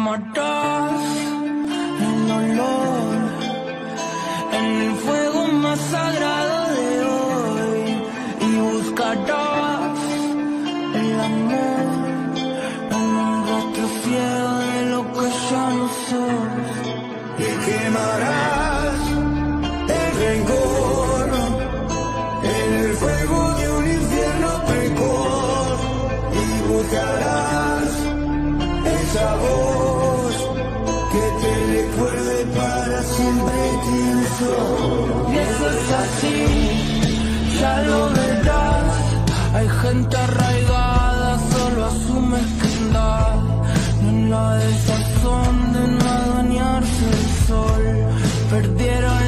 amarás el olor en el fuego más sagrado de hoy y buscarás el amor en un rostro ciego de lo que ya no sos y quemarás el rencor en el fuego de un infierno precor y buscarás esa voz que te recuerde para siempre quién sos. Y eso es así, ya lo verás. Hay gente arraigada solo a su mezquindad, en la desazón de no adueñarse del sol. Perdieron